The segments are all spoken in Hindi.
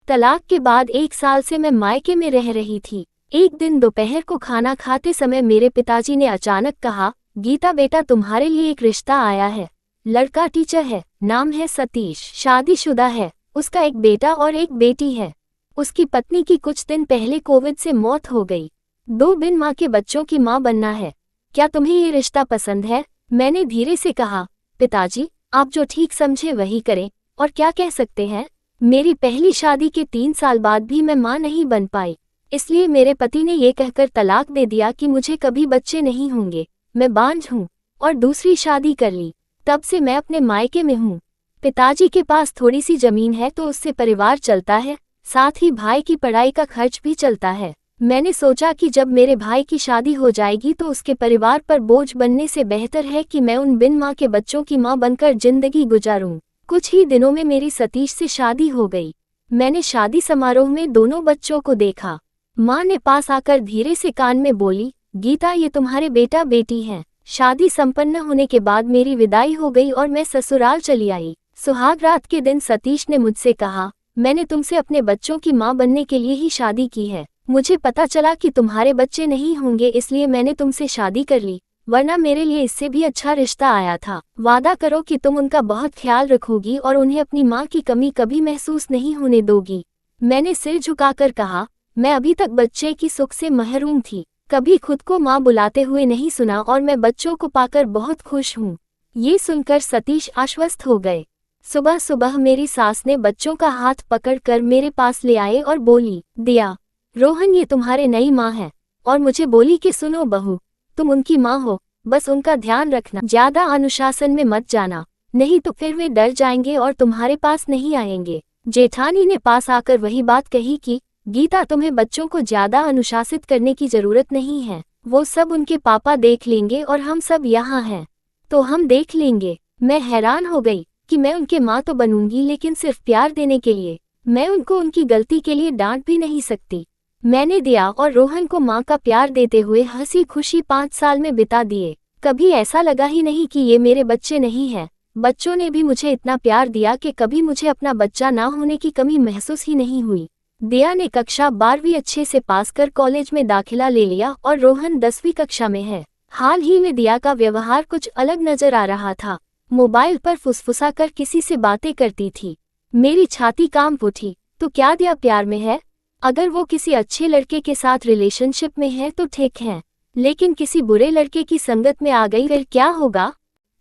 तलाक के बाद 1 साल से मैं मायके में रह रही थी। एक दिन दोपहर को खाना खाते समय मेरे पिताजी ने अचानक कहा, गीता बेटा तुम्हारे लिए एक रिश्ता आया है। लड़का टीचर है, नाम है सतीश, शादीशुदा है, उसका एक बेटा और एक बेटी है। उसकी पत्नी की कुछ दिन पहले कोविड से मौत हो गई। 2 बिन माँ के बच्चों की माँ बनना है। क्या तुम्हें ये रिश्ता पसंद है? मैंने धीरे से कहा, पिताजी आप जो ठीक समझे वही करें, और क्या कह सकते हैं। मेरी पहली शादी के 3 साल बाद भी मैं माँ नहीं बन पाई, इसलिए मेरे पति ने ये कहकर तलाक दे दिया कि मुझे कभी बच्चे नहीं होंगे, मैं बांझ हूँ, और दूसरी शादी कर ली। तब से मैं अपने मायके में हूँ। पिताजी के पास थोड़ी सी जमीन है तो उससे परिवार चलता है, साथ ही भाई की पढ़ाई का खर्च भी चलता है। मैंने सोचा कि जब मेरे भाई की शादी हो जाएगी तो उसके परिवार पर बोझ बनने से बेहतर है कि मैं उन बिन माँ के बच्चों की माँ बनकर जिंदगी गुजारूं। कुछ ही दिनों में मेरी सतीश से शादी हो गई। मैंने शादी समारोह में दोनों बच्चों को देखा। माँ ने पास आकर धीरे से कान में बोली, गीता ये तुम्हारे बेटा बेटी हैं। शादी संपन्न होने के बाद मेरी विदाई हो गई और मैं ससुराल चली आई। सुहाग रात के दिन सतीश ने मुझसे कहा, मैंने तुमसे अपने बच्चों की माँ बनने के लिए ही शादी की है। मुझे पता चला कि तुम्हारे बच्चे नहीं होंगे, इसलिए मैंने तुमसे शादी कर ली, वरना मेरे लिए इससे भी अच्छा रिश्ता आया था। वादा करो कि तुम उनका बहुत ख्याल रखोगी और उन्हें अपनी माँ की कमी कभी महसूस नहीं होने दोगी। मैंने सिर झुकाकर कहा, मैं अभी तक बच्चे की सुख से महरूम थी, कभी खुद को माँ बुलाते हुए नहीं सुना और मैं बच्चों को पाकर बहुत खुश हूँ। ये सुनकर सतीश आश्वस्त हो गए। सुबह सुबह मेरी सास ने बच्चों का हाथ पकड़कर मेरे पास ले आए और बोली, दिया, रोहन ये तुम्हारे नई माँ है। और मुझे बोली कि सुनो बहू, तुम उनकी माँ हो, बस उनका ध्यान रखना, ज्यादा अनुशासन में मत जाना, नहीं तो फिर वे डर जाएंगे और तुम्हारे पास नहीं आएंगे। जेठानी ने पास आकर वही बात कही कि गीता तुम्हें बच्चों को ज्यादा अनुशासित करने की जरूरत नहीं है, वो सब उनके पापा देख लेंगे और हम सब यहाँ हैं तो हम देख लेंगे। मैं हैरान हो गई कि मैं उनके माँ तो बनूंगी लेकिन सिर्फ प्यार देने के लिए, मैं उनको उनकी गलती के लिए डांट भी नहीं सकती। मैंने दिया और रोहन को माँ का प्यार देते हुए हंसी खुशी 5 साल में बिता दिए। कभी ऐसा लगा ही नहीं कि ये मेरे बच्चे नहीं हैं। बच्चों ने भी मुझे इतना प्यार दिया कि कभी मुझे अपना बच्चा ना होने की कमी महसूस ही नहीं हुई। दिया ने कक्षा 12वीं अच्छे से पास कर कॉलेज में दाखिला ले लिया और रोहन 10वीं कक्षा में है। हाल ही में दिया का व्यवहार कुछ अलग नजर आ रहा था। मोबाइल पर फुसफुसा कर किसी से बातें करती थी। मेरी छाती कांप उठी। तो क्या दिया प्यार में है? अगर वो किसी अच्छे लड़के के साथ रिलेशनशिप में है तो ठीक है, लेकिन किसी बुरे लड़के की संगत में आ गई फिर क्या होगा?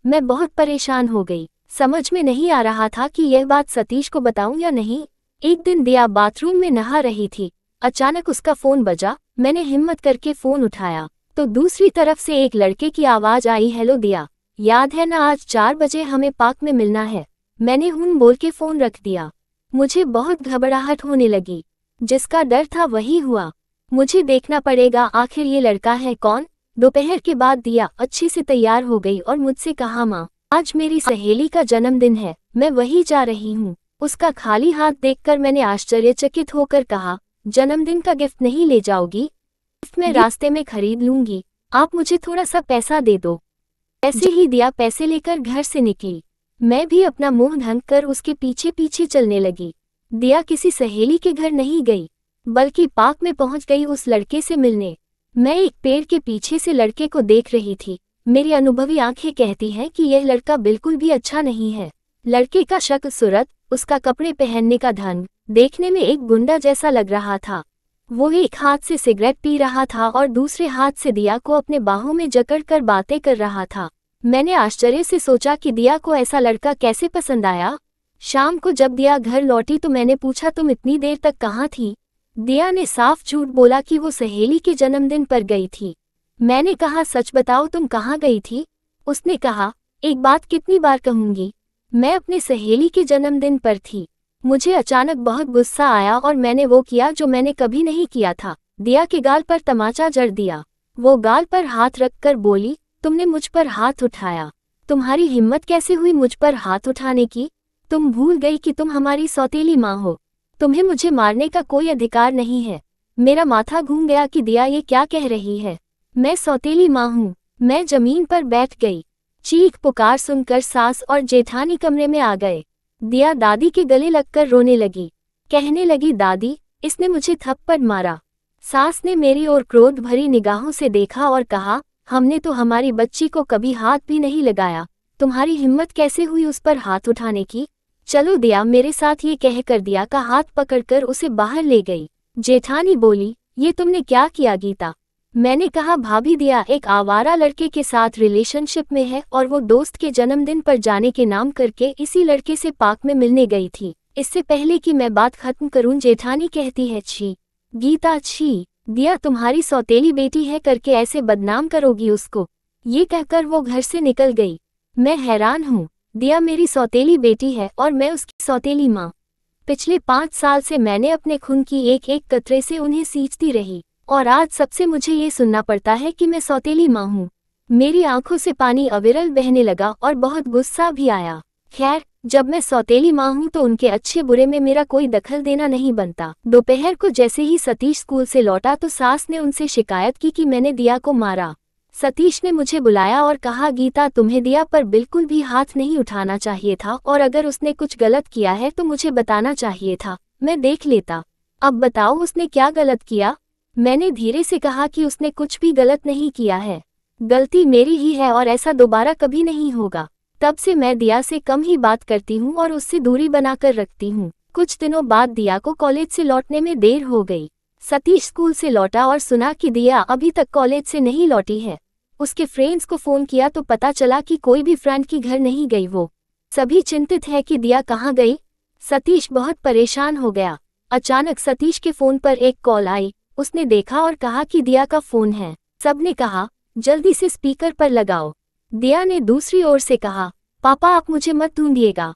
मैं बहुत परेशान हो गई। समझ में नहीं आ रहा था कि यह बात सतीश को बताऊं या नहीं। एक दिन दिया बाथरूम में नहा रही थी। अचानक उसका फोन बजा। मैंने हिम्मत करके फोन उठाया तो दूसरी तरफ से एक लड़के की आवाज आई, हेलो दिया, याद है ना आज 4 बजे हमें पार्क में मिलना है। मैंने बोल के फोन रख दिया। मुझे बहुत घबराहट होने लगी। जिसका डर था वही हुआ। मुझे देखना पड़ेगा आखिर ये लड़का है कौन। दोपहर के बाद दिया अच्छे से तैयार हो गई और मुझसे कहा, माँ आज मेरी सहेली का जन्मदिन है, मैं वही जा रही हूँ। उसका खाली हाथ देखकर मैंने आश्चर्यचकित होकर कहा, जन्मदिन का गिफ्ट नहीं ले जाओगी? गिफ्ट मैं रास्ते में खरीद लूंगी, आप मुझे थोड़ा सा पैसा दे दो। ऐसे ही दिया पैसे लेकर घर से निकली। मैं भी अपना मुंह ढंक कर उसके पीछे पीछे चलने लगी। दिया किसी सहेली के घर नहीं गई, बल्कि पार्क में पहुंच गई उस लड़के से मिलने। मैं एक पेड़ के पीछे से लड़के को देख रही थी। मेरी अनुभवी आंखें कहती हैं कि यह लड़का बिल्कुल भी अच्छा नहीं है। लड़के का शक्ल सूरत, उसका कपड़े पहनने का ढंग देखने में एक गुंडा जैसा लग रहा था। वो एक हाथ से सिगरेट पी रहा था और दूसरे हाथ से दिया को अपने बाहों में जकड़कर बातें कर रहा था। मैंने आश्चर्य से सोचा कि दिया को ऐसा लड़का कैसे पसंद आया। शाम को जब दिया घर लौटी तो मैंने पूछा, तुम इतनी देर तक कहाँ थी? दिया ने साफ झूठ बोला कि वो सहेली के जन्मदिन पर गई थी। मैंने कहा, सच बताओ तुम कहाँ गई थी? उसने कहा, एक बात कितनी बार कहूंगी, मैं अपने सहेली के जन्मदिन पर थी। मुझे अचानक बहुत गुस्सा आया और मैंने वो किया जो मैंने कभी नहीं किया था। दिया के गाल पर तमाचा जड़ दिया। वो गाल पर हाथ रखकर बोली, तुमने मुझ पर हाथ उठाया, तुम्हारी हिम्मत कैसे हुई मुझ पर हाथ उठाने की? तुम भूल गई कि तुम हमारी सौतेली माँ हो, तुम्हें मुझे मारने का कोई अधिकार नहीं है। मेरा माथा घूम गया कि दिया ये क्या कह रही है, मैं सौतेली माँ हूँ। मैं जमीन पर बैठ गई। चीख पुकार सुनकर सास और जेठानी कमरे में आ गए। दिया दादी के गले लगकर रोने लगी। कहने लगी, दादी, इसने मुझे थप्पड़ मारा। सास ने मेरी ओर क्रोध भरी निगाहों से देखा और कहा, हमने तो हमारी बच्ची को कभी हाथ भी नहीं लगाया, तुम्हारी हिम्मत कैसे हुई उस पर हाथ उठाने की? चलो दिया मेरे साथ, ये कहकर दिया का हाथ पकड़कर उसे बाहर ले गई। जेठानी बोली, ये तुमने क्या किया गीता? मैंने कहा, भाभी, दिया एक आवारा लड़के के साथ रिलेशनशिप में है और वो दोस्त के जन्मदिन पर जाने के नाम करके इसी लड़के से पार्क में मिलने गई थी। इससे पहले कि मैं बात खत्म करूं, जेठानी कहती है, छी गीता, छी, दिया तुम्हारी सौतेली बेटी है करके ऐसे बदनाम करोगी उसको। ये कहकर वो घर से निकल गई। मैं हैरान हूँ, दिया मेरी सौतेली बेटी है और मैं उसकी सौतेली माँ। पिछले 5 साल से मैंने अपने खून की एक एक कतरे से उन्हें सींचती रही और आज सबसे मुझे ये सुनना पड़ता है कि मैं सौतेली माँ हूँ। मेरी आंखों से पानी अविरल बहने लगा और बहुत गुस्सा भी आया। खैर, जब मैं सौतेली माँ हूँ तो उनके अच्छे बुरे में मेरा कोई दखल देना नहीं बनता। दोपहर को जैसे ही सतीश स्कूल से लौटा तो सास ने उनसे शिकायत की कि मैंने दिया को मारा। सतीश ने मुझे बुलाया और कहा, गीता, तुम्हें दिया पर बिल्कुल भी हाथ नहीं उठाना चाहिए था और अगर उसने कुछ गलत किया है तो मुझे बताना चाहिए था, मैं देख लेता। अब बताओ उसने क्या गलत किया? मैंने धीरे से कहा कि उसने कुछ भी गलत नहीं किया है, गलती मेरी ही है और ऐसा दोबारा कभी नहीं होगा। तब से मैं दिया से कम ही बात करती हूँ और उससे दूरी बनाकर रखती हूँ। कुछ दिनों बाद दिया को कॉलेज से लौटने में देर हो गई। सतीश स्कूल से लौटा और सुना कि दिया अभी तक कॉलेज से नहीं लौटी है। उसके फ्रेंड्स को फोन किया तो पता चला कि कोई भी फ्रेंड की घर नहीं गई। वो सभी चिंतित है कि दिया कहाँ गई। सतीश बहुत परेशान हो गया। अचानक सतीश के फोन पर एक कॉल आई। उसने देखा और कहा कि दिया का फोन है। सबने कहा, जल्दी से स्पीकर पर लगाओ। दिया ने दूसरी ओर से कहा, पापा आप मुझे मत ढूंढिएगा,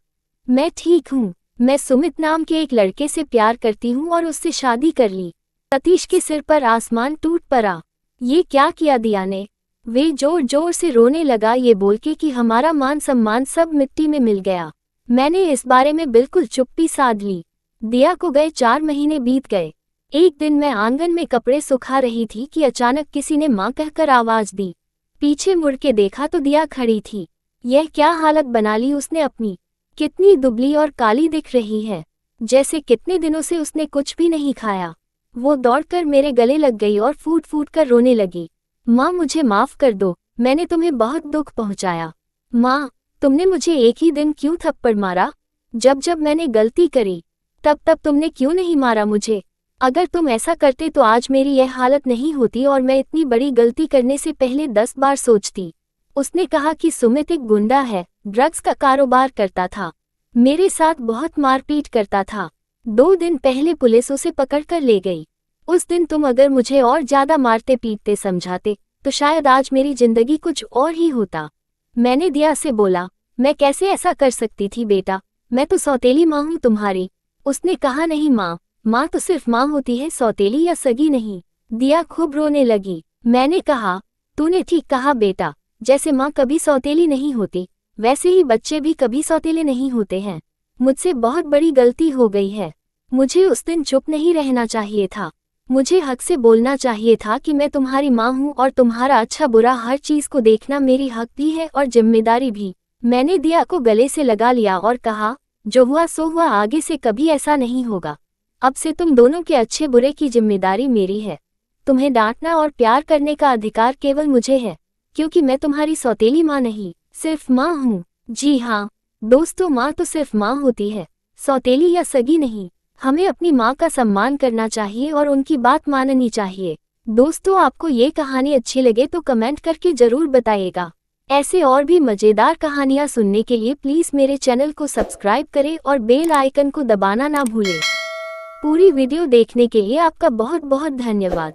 मैं ठीक हूँ। मैं सुमित नाम के एक लड़के से प्यार करती हूँ और उससे शादी कर ली। सतीश के सिर पर आसमान टूट पड़ा। ये क्या किया दिया ने? वे जोर जोर से रोने लगा, ये बोल के कि हमारा मान सम्मान सब मिट्टी में मिल गया। मैंने इस बारे में बिल्कुल चुप्पी साध ली। दिया को गए 4 महीने बीत गए। एक दिन मैं आंगन में कपड़े सुखा रही थी कि अचानक किसी ने माँ कहकर आवाज दी। पीछे मुड़ के देखा तो दिया खड़ी थी। यह क्या हालत बना ली उसने अपनी? कितनी दुबली और काली दिख रही है, जैसे कितने दिनों से उसने कुछ भी नहीं खाया। वो दौड़कर मेरे गले लग गई और फूट फूट कर रोने लगी। माँ मुझे माफ कर दो, मैंने तुम्हें बहुत दुख पहुंचाया। माँ, तुमने मुझे एक ही दिन क्यों थप्पड़ मारा? जब मैंने गलती करी तब तुमने क्यों नहीं मारा मुझे? अगर तुम ऐसा करते तो आज मेरी यह हालत नहीं होती और मैं इतनी बड़ी गलती करने से पहले 10 बार सोचती। उसने कहा कि सुमित एक गुंडा है, ड्रग्स का कारोबार करता था, मेरे साथ बहुत मारपीट करता था। 2 दिन पहले पुलिस उसे पकड़कर ले गई। उस दिन तुम अगर मुझे और ज्यादा मारते पीटते समझाते तो शायद आज मेरी जिंदगी कुछ और ही होता। मैंने दिया से बोला, मैं कैसे ऐसा कर सकती थी बेटा, मैं तो सौतेली माँ हूँ तुम्हारी। उसने कहा, नहीं माँ, माँ तो सिर्फ माँ होती है, सौतेली या सगी नहीं। दिया खूब रोने लगी। मैंने कहा, तूने ठीक कहा बेटा, जैसे माँ कभी सौतेली नहीं होती वैसे ही बच्चे भी कभी सौतेले नहीं होते हैं। मुझसे बहुत बड़ी गलती हो गई है। मुझे उस दिन चुप नहीं रहना चाहिए था। मुझे हक से बोलना चाहिए था कि मैं तुम्हारी माँ हूँ और तुम्हारा अच्छा बुरा हर चीज को देखना मेरी हक भी है और जिम्मेदारी भी। मैंने दिया को गले से लगा लिया और कहा, जो हुआ सो हुआ, आगे से कभी ऐसा नहीं होगा। अब से तुम दोनों के अच्छे बुरे की जिम्मेदारी मेरी है। तुम्हें डांटना और प्यार करने का अधिकार केवल मुझे है, क्योंकि मैं तुम्हारी सौतेली माँ नहीं, सिर्फ माँ हूँ। जी हाँ दोस्तों, माँ तो सिर्फ माँ होती है, सौतेली या सगी नहीं। हमें अपनी माँ का सम्मान करना चाहिए और उनकी बात माननी चाहिए। दोस्तों, आपको ये कहानी अच्छी लगे तो कमेंट करके जरूर बताइएगा। ऐसे और भी मजेदार कहानियाँ सुनने के लिए प्लीज मेरे चैनल को सब्सक्राइब करें और बेल आइकन को दबाना ना भूलें। पूरी वीडियो देखने के लिए आपका बहुत बहुत धन्यवाद।